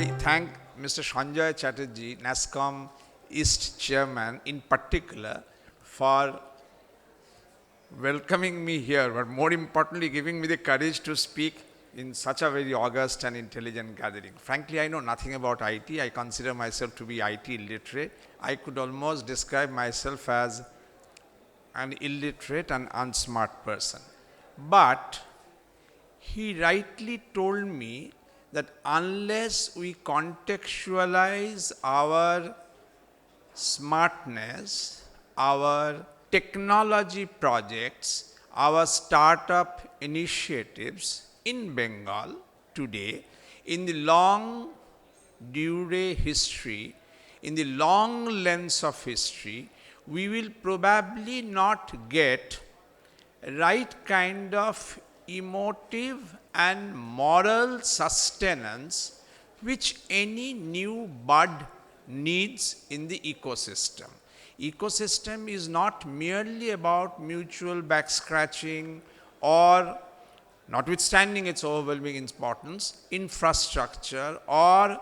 I thank Mr. Sanjay Chatterjee, NASSCOM East Chairman in particular, for welcoming me here, but more importantly, giving me the courage to speak in such a very august and intelligent gathering. Frankly, I know nothing about IT. I consider myself to be IT illiterate. I could almost describe myself as an illiterate and unsmart person. But he rightly told me that unless we contextualize our smartness, our technology projects, our startup initiatives in Bengal today, in the long durée history, in the long lens of history, we will probably not get right kind of emotive and moral sustenance which any new bud needs in the ecosystem. Ecosystem is not merely about mutual back scratching or, notwithstanding its overwhelming importance, infrastructure or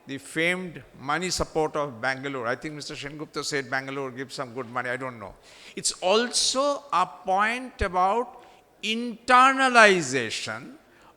the famed money support of Bangalore. I think Mr. Shengupta said Bangalore gives some good money. I don't know. It's also a point about internalization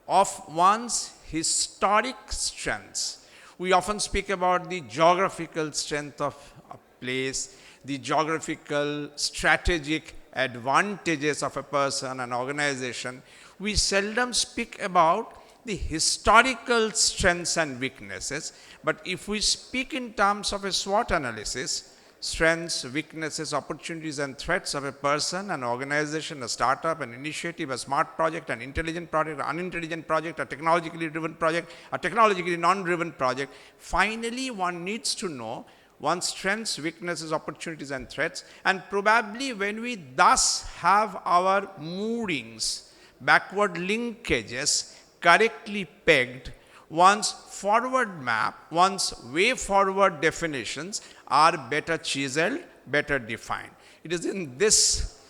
of one's historic strengths. We often speak about the geographical strength of a place, the geographical strategic advantages of a person, an organization. We seldom speak about the historical strengths and weaknesses, but if we speak in terms of a SWOT analysis, strengths, weaknesses, opportunities and threats of a person, an organization, a startup, an initiative, a smart project, an intelligent project, an unintelligent project, a technologically driven project, a technologically non-driven project, finally one needs to know one's strengths, weaknesses, opportunities and threats. And probably when we thus have our moorings, backward linkages correctly pegged, one's forward map, one's way forward definitions are better chiseled, better defined. It is in this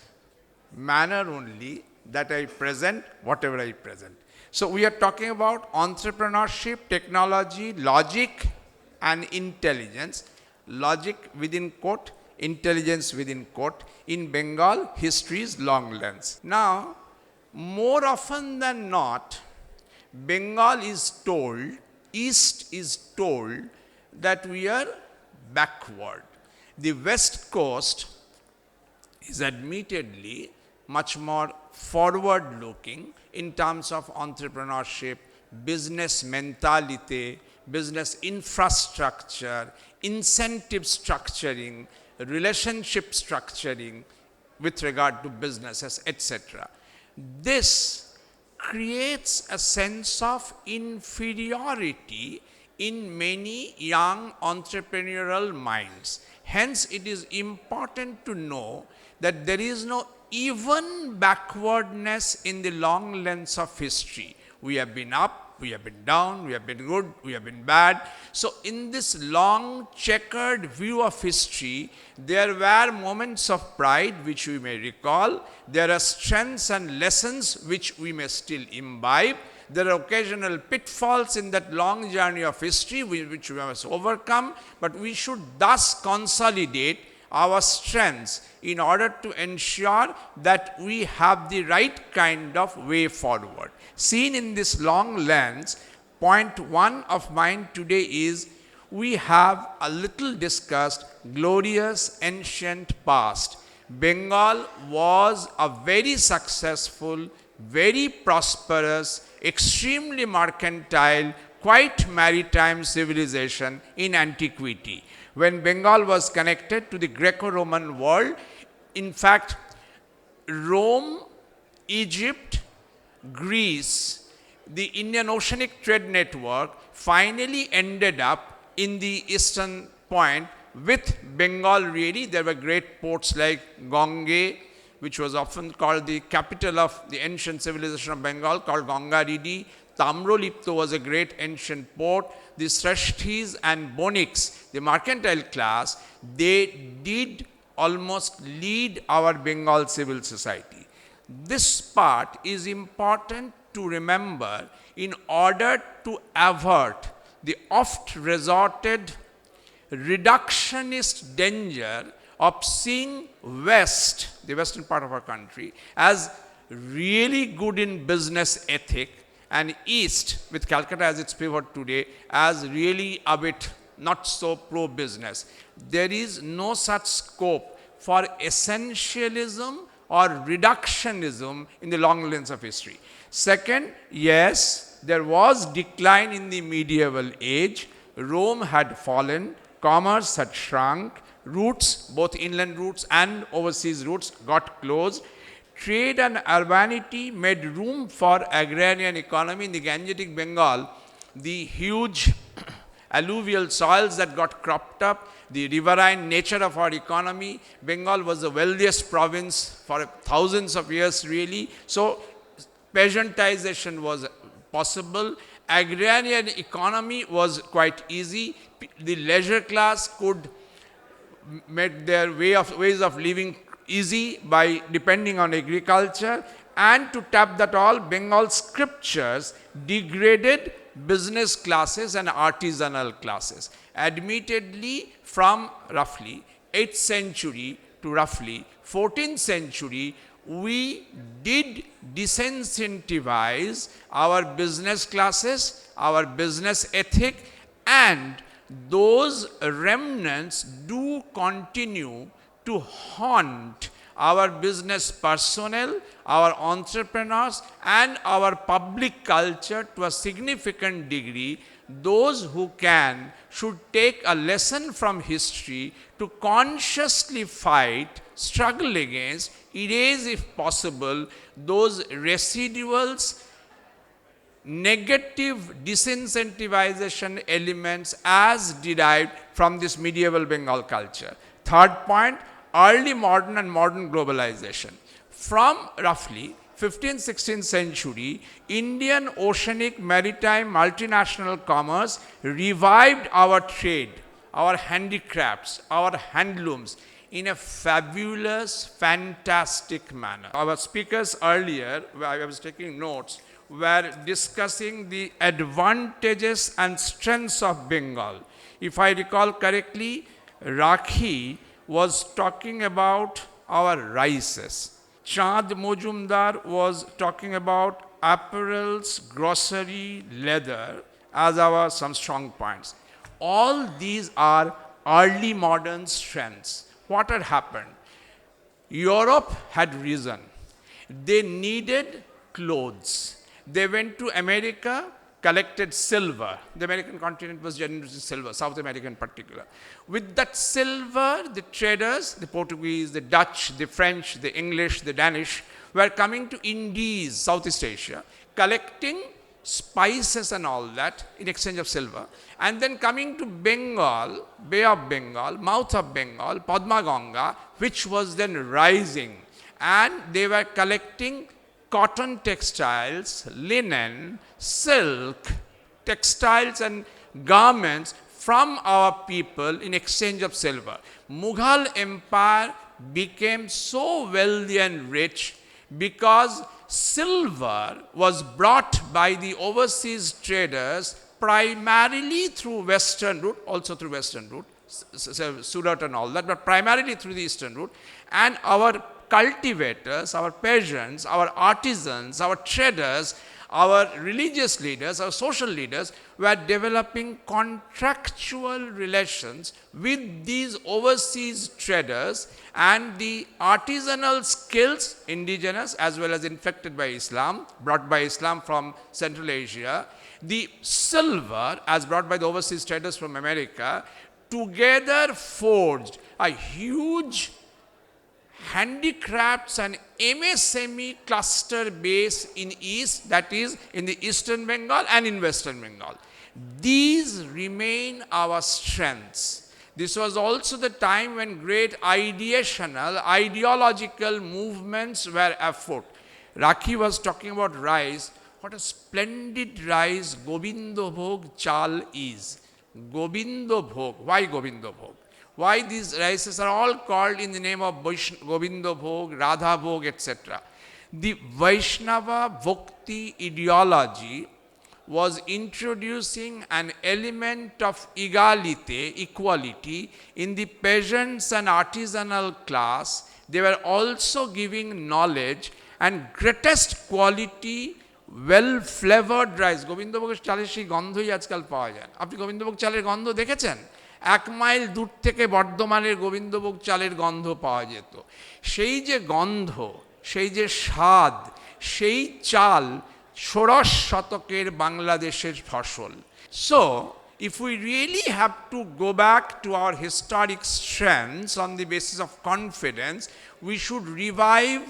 manner only that I present whatever I present. So we are talking about entrepreneurship, technology, logic and intelligence. Logic within quote, intelligence within quote. In Bengal, history's long lens. Now, more often than not, Bengal is told, East is told that we are backward. The West Coast is admittedly much more forward looking in terms of entrepreneurship, business mentality, business infrastructure, incentive structuring, relationship structuring with regard to businesses, etc. This creates a sense of inferiority in many young entrepreneurial minds. Hence, it is important to know that there is no even backwardness in the long lens of history. We have been up, we have been down, we have been good, we have been bad. So in this long checkered view of history, there were moments of pride which we may recall. There are strengths and lessons which we may still imbibe. There are occasional pitfalls in that long journey of history which we must overcome. But we should thus consolidate our strengths in order to ensure that we have the right kind of way forward. Seen in this long lens, point one of mine today is we have a little discussed glorious ancient past. Bengal was a very successful, very prosperous, extremely mercantile, quite maritime civilization in antiquity. When Bengal was connected to the Greco-Roman world, in fact, Rome, Egypt, Greece, the Indian Oceanic Trade Network finally ended up in the eastern point with Bengal really. There were great ports like Gange, which was often called the capital of the ancient civilization of Bengal, called Gangaridi. Tamrolipto was a great ancient port. The Srashtis and Boniks, the mercantile class, they did almost lead our Bengal civil society. This part is important to remember in order to avert the oft resorted reductionist danger of seeing West, the western part of our country, as really good in business ethic, and East, with Calcutta as its pivot today, as really a bit not so pro-business. There is no such scope for essentialism or reductionism in the long lens of history. Second, yes, there was decline in the medieval age. Rome had fallen, commerce had shrunk, routes, both inland routes and overseas routes, got closed. Trade and urbanity made room for agrarian economy. In the Gangetic Bengal, the huge alluvial soils that got cropped up, the riverine nature of our economy. Bengal was the wealthiest province for thousands of years, really. So peasantization was possible. Agrarian economy was quite easy. The leisure class could make their ways of living easy by depending on agriculture. And to tap that all, Bengal scriptures degraded business classes and artisanal classes. Admittedly, from roughly 8th century to roughly 14th century, we did disincentivize our business classes, our business ethic, and those remnants do continue to haunt our business personnel, our entrepreneurs, and our public culture to a significant degree. Those who can should take a lesson from history to consciously fight, struggle against, erase if possible, those residuals, negative disincentivization elements as derived from this medieval Bengal culture. Third point, early modern and modern globalization. From roughly 15th, 16th century, Indian oceanic maritime multinational commerce revived our trade, our handicrafts, our handlooms in a fabulous, fantastic manner. Our speakers earlier, I was taking notes, were discussing the advantages and strengths of Bengal. If I recall correctly, Rakhi was talking about our rices. Chand Mojumdar was talking about apparels, grocery, leather as our some strong points. All these are early modern strengths. What had happened? Europe had risen. They needed clothes. They went to America, collected silver. The American continent was generous in silver, South America in particular. With that silver, the traders, the Portuguese, the Dutch, the French, the English, the Danish, were coming to Indies, Southeast Asia, collecting spices and all that in exchange of silver, and then coming to Bengal, Bay of Bengal, mouth of Bengal, Padma Ganga, which was then rising, and they were collecting cotton textiles, linen, silk, textiles and garments from our people in exchange of silver. Mughal Empire became so wealthy and rich because silver was brought by the overseas traders primarily through western route, also through western route, Surat and all that, but primarily through the eastern route. And our cultivators, our peasants, our artisans, our traders, our religious leaders, our social leaders were developing contractual relations with these overseas traders, and the artisanal skills, indigenous as well as infected by Islam, brought by Islam from Central Asia, the silver as brought by the overseas traders from America, together forged a huge handicrafts and MSME cluster base in East, that is in the Eastern Bengal and in Western Bengal. These remain our strengths. This was also the time when great ideational, ideological movements were afoot. Rakhi was talking about rice. What a splendid rice Gobindo Bhog chal is. Gobindo Bhog. Why Gobindo Bhog? Why these rices are all called in the name of Gobindo Bhog, Radha Bhog, etc. The Vaishnava Bhakti ideology was introducing an element of equality in the peasants and artisanal class. They were also giving knowledge and greatest quality well flavored rice. গোবিন্দভোগের চালের সেই গন্ধই আজকাল পাওয়া যায়। আপনি গোবিন্দভোগ চালের গন্ধ দেখেছেন? 1 mile দূর থেকে বর্ধমানের গোবিন্দভোগ চালের গন্ধ পাওয়া যেত। সেই যে গন্ধ, সেই যে স্বাদ, সেই চাল ষোড়শ শতকের বাংলাদেশের ফসল। So, if we really have to go back to our historic strengths on the basis of confidence, we should revive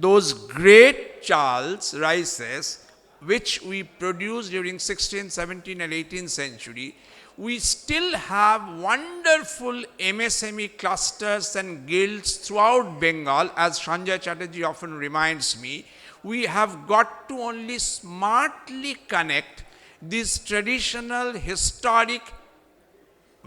those great chals, rices, which we produced during 16th, 17th and 18th century. We still have wonderful MSME clusters and guilds throughout Bengal, as Sanjay Chatterjee often reminds me. We have got to only smartly connect these traditional, historic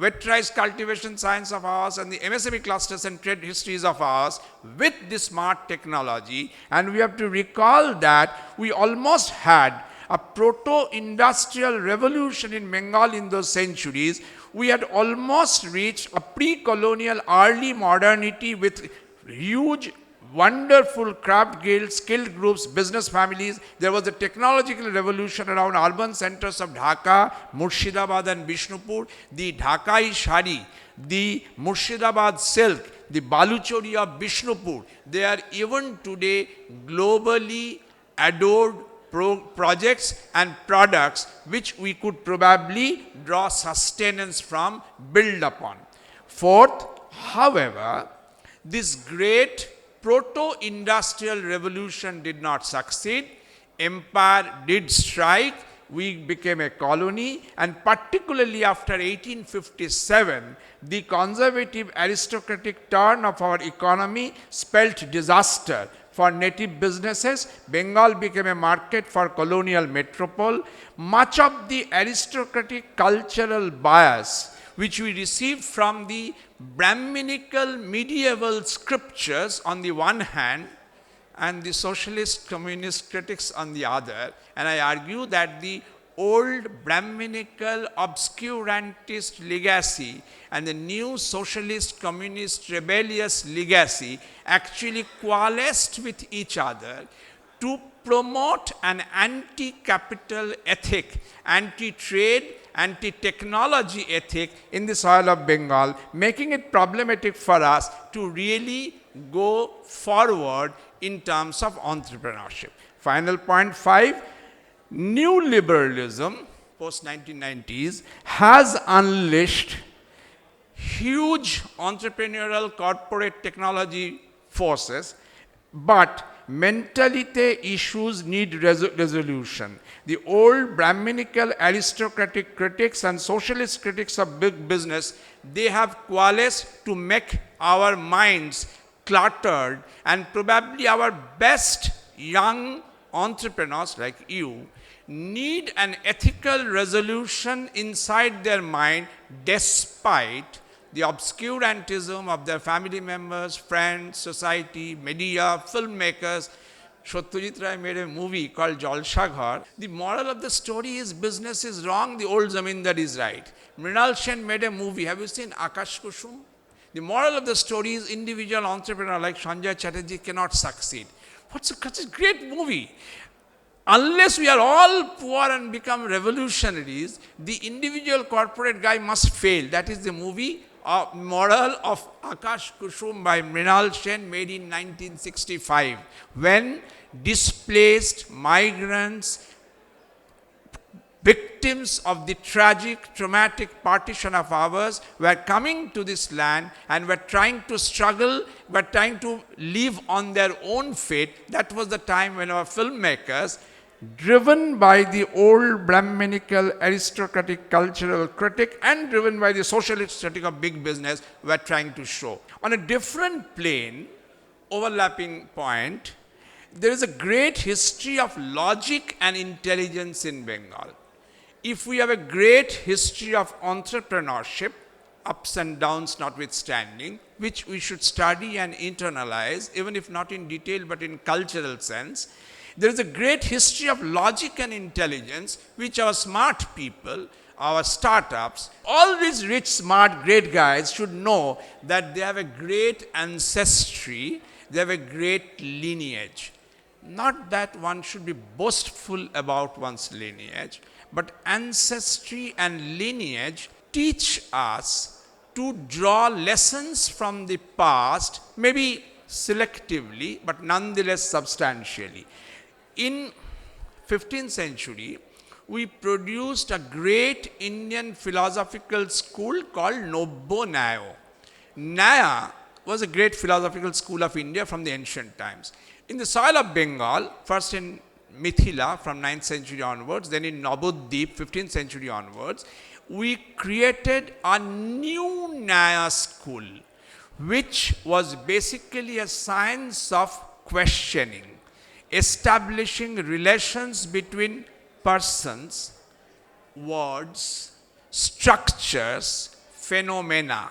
wet rice cultivation science of ours and the MSME clusters and trade histories of ours with the smart technology. And we have to recall that we almost had a proto-industrial revolution in Bengal in those centuries. We had almost reached a pre-colonial early modernity with huge wonderful craft guilds, skilled groups, business families. There was a technological revolution around urban centers of Dhaka, Murshidabad and Bishnupur. The Dhakai Shari, the Murshidabad silk, the Baluchori of Bishnupur, they are even today globally adored projects and products which we could probably draw sustenance from, build upon. Fourth, however, this great proto-industrial revolution did not succeed. Empire did strike. We became a colony, and particularly after 1857, the conservative aristocratic turn of our economy spelt disaster for native businesses. Bengal became a market for colonial metropole. Much of the aristocratic cultural bias which we received from the Brahminical medieval scriptures on the one hand and the socialist communist critics on the other. And I argue that the old Brahminical obscurantist legacy and the new socialist communist rebellious legacy actually coalesced with each other to promote an anti-capital ethic, anti-trade, anti-technology ethic in the soil of Bengal, making it problematic for us to really go forward in terms of entrepreneurship. Final point 5, new liberalism, post-1990s, has unleashed huge entrepreneurial corporate technology forces, but mentality issues need resolution. The old Brahminical aristocratic critics and socialist critics of big business, they have coalesced to make our minds cluttered, and probably our best young entrepreneurs like you need an ethical resolution inside their mind despite the obscurantism of their family members, friends, society, media, filmmakers. Satyajit Ray made a movie called Jalshaghar. The moral of the story is business is wrong, the old zamindar is right. Mrinal Sen made a movie. Have you seen Akash Kushum? The moral of the story is individual entrepreneur like Sanjay Chatterjee cannot succeed. What's such a great movie? Unless we are all poor and become revolutionaries, the individual corporate guy must fail. That is the movie moral of Akash Kushum by Mrinal Sen, made in 1965, when displaced migrants, victims of the tragic, traumatic partition of ours, were coming to this land and were trying to struggle, were trying to live on their own fate. That was the time when our filmmakers, driven by the old Brahminical aristocratic cultural critic and driven by the socialist critic of big business, were trying to show. On a different plane, overlapping point, there is a great history of logic and intelligence in Bengal. If we have a great history of entrepreneurship, ups and downs notwithstanding, which we should study and internalize, even if not in detail but in cultural sense, There is a great history of logic and intelligence which our smart people, our startups, all these rich, smart, great guys should know that they have a great ancestry, they have a great lineage. Not that one should be boastful about one's lineage, but ancestry and lineage teach us to draw lessons from the past, maybe selectively, but nonetheless substantially. In 15th century, we produced a great Indian philosophical school called Nobbo Nyayo. Nyaya was a great philosophical school of India from the ancient times. In the soil of Bengal, first in Mithila from 9th century onwards, then in Nabuddeep 15th century onwards, we created a new Nyaya school, which was basically a science of questioning, establishing relations between persons, words, structures, phenomena.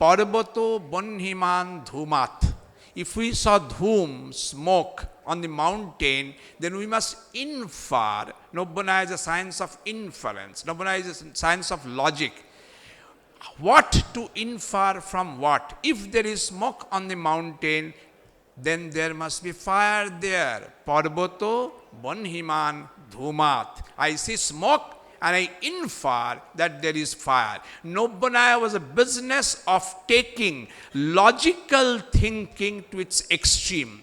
Parbato Bonhiman Dhumat. If we saw dhum, smoke on the mountain, then we must infer. Nobbo Nyayo is a science of inference. Nobbo Nyayo is a science of logic. What to infer from what? If there is smoke on the mountain, then there must be fire there. Parbato Bonhiman Dhumat. I see smoke and I infer that there is fire. Nobbo Nyayo was a business of taking logical thinking to its extreme.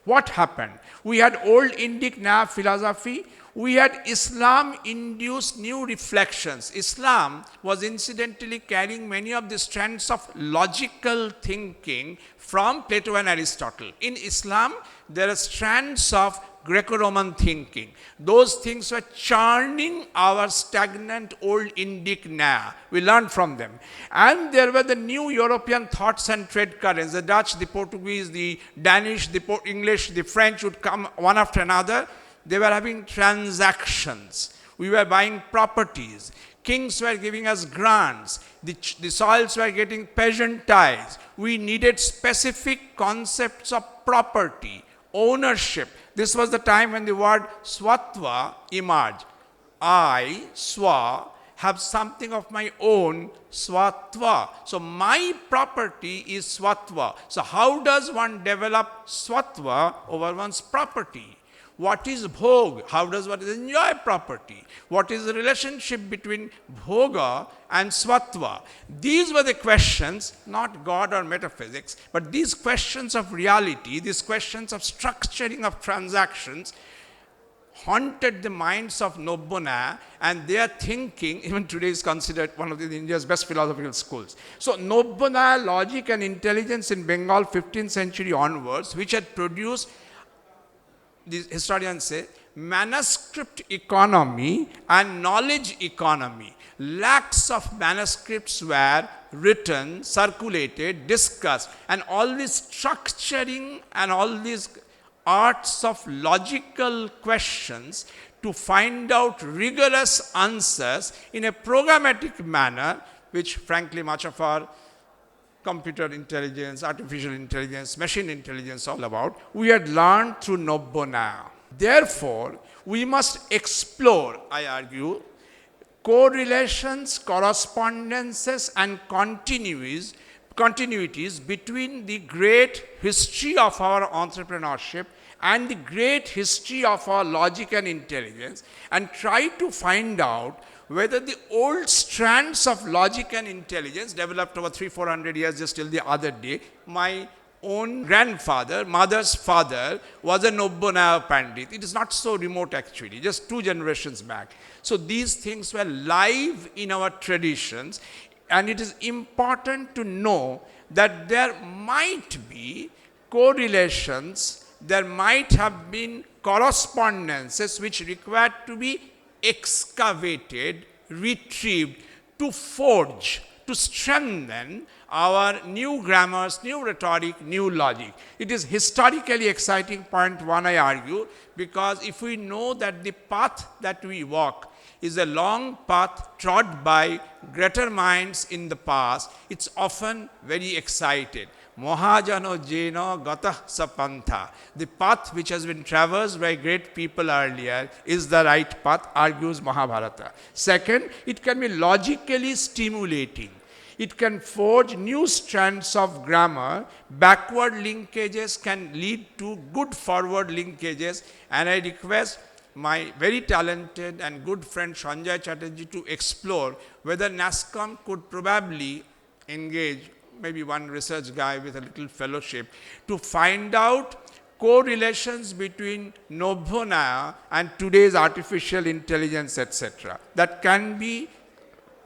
What happened? We had old Indic Nyaya philosophy. We had Islam-induced new reflections. Islam was incidentally carrying many of the strands of logical thinking from Plato and Aristotle. In Islam, there are strands of Greco-Roman thinking. Those things were churning our stagnant old Indic Nyaya. We learned from them. And there were the new European thoughts and trade currents. The Dutch, the Portuguese, the Danish, the English, the French would come one after another. They were having transactions. We were buying properties. Kings were giving us grants. The soils were getting peasantized. We needed specific concepts of property, ownership. This was the time when the word swatva emerged. I, swa, have something of my own, swatva. So my property is swatva. So how does one develop swatva over one's property? What is bhog? How does one enjoy property? What is the relationship between bhoga and swatva? These were the questions, not God or metaphysics, but these questions of reality, these questions of structuring of transactions haunted the minds of Nobbo Nyayo, and their thinking, even today, is considered one of India's best philosophical schools. So Nobbo Nyayo, logic and intelligence in Bengal 15th century onwards, which had produced, the historians say, manuscript economy and knowledge economy. Lakhs of manuscripts were written, circulated, discussed, and all this structuring and all these arts of logical questions to find out rigorous answers in a programmatic manner, which frankly much of our computer intelligence, artificial intelligence, machine intelligence all about, we had learned through Nobbo Nyayo. Therefore, we must explore, I argue, correlations, correspondences and continuities between the great history of our entrepreneurship and the great history of our logic and intelligence, and try to find out whether the old strands of logic and intelligence developed over 300-400 years, just till the other day. My own grandfather, mother's father, was a Nobbo Nyayo Pandit. It is not so remote actually, just 2 generations back. So these things were live in our traditions, and it is important to know that there might be correlations, there might have been correspondences which required to be excavated, retrieved, to forge, to strengthen our new grammars, new rhetoric, new logic. It is historically exciting, point 1, I argue, because if we know that the path that we walk is a long path trod by greater minds in the past, it's often very excited. Mohajano Jeno Gatah Sapantha. The path which has been traversed by great people earlier is the right path, argues Mahabharata. Second, it can be logically stimulating. It can forge new strands of grammar. Backward linkages can lead to good forward linkages. And I request my very talented and good friend Sanjay Chatterjee to explore whether NASSCOM could probably engage maybe one research guy with a little fellowship to find out correlations between Nobhonaya and today's artificial intelligence, etc. That can be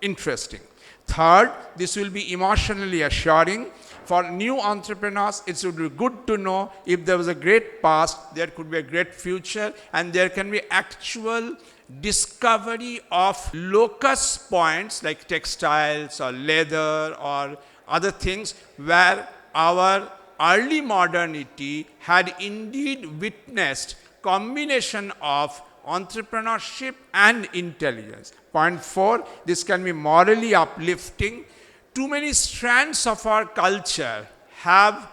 interesting. Third, this will be emotionally assuring. For new entrepreneurs, it would be good to know if there was a great past, there could be a great future, and there can be actual discovery of locus points like textiles or leather or other things where our early modernity had indeed witnessed combination of entrepreneurship and intelligence. Point 4, this can be morally uplifting. Too many strands of our culture have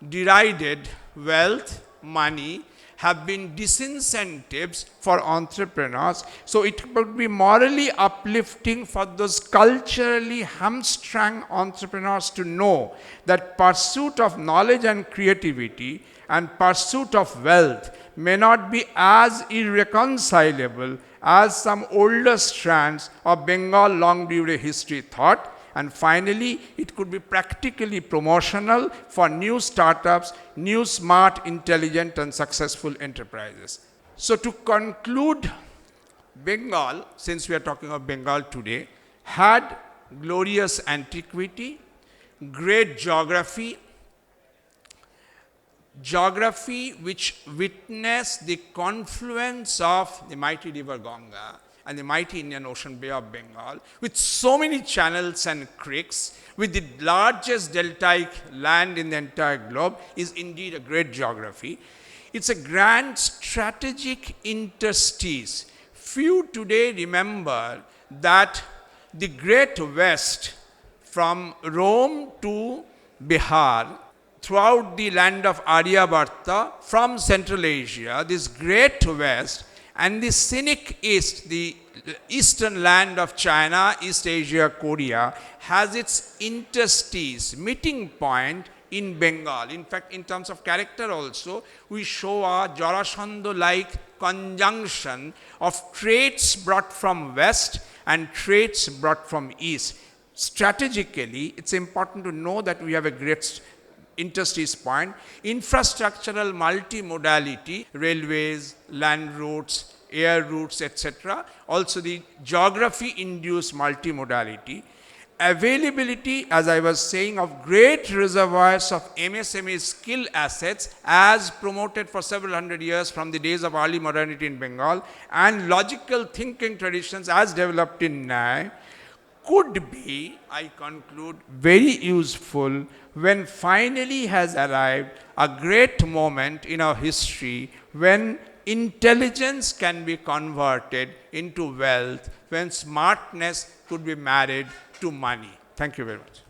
derided wealth, money, have been disincentives for entrepreneurs. So it would be morally uplifting for those culturally hamstrung entrepreneurs to know that pursuit of knowledge and creativity and pursuit of wealth may not be as irreconcilable as some older strands of Bengal long durée history thought. And finally, it could be practically promotional for new startups, new smart, intelligent, and successful enterprises. So to conclude, Bengal, since we are talking of Bengal today, had glorious antiquity, great geography which witnessed the confluence of the mighty river Ganga and the mighty Indian Ocean Bay of Bengal, with so many channels and creeks, with the largest deltaic land in the entire globe, is indeed a great geography. It's a grand strategic interstice. Few today remember that the Great West, from Rome to Bihar, throughout the land of Aryabharta, from Central Asia, this Great West, and the scenic East, the eastern land of China, East Asia, Korea, has its interstice, meeting point in Bengal. In fact, in terms of character also, we show a Jarasandha-like conjunction of traits brought from west and traits brought from east. Strategically, it's important to know that we have a great interstice point. Infrastructural multimodality, railways, land routes, air routes, etc. Also the geography-induced multimodality. Availability, as I was saying, of great reservoirs of MSME skill assets as promoted for several hundred years from the days of early modernity in Bengal, and logical thinking traditions as developed in Nyay, could be, I conclude, very useful when finally has arrived a great moment in our history when intelligence can be converted into wealth, when smartness could be married to money. Thank you very much.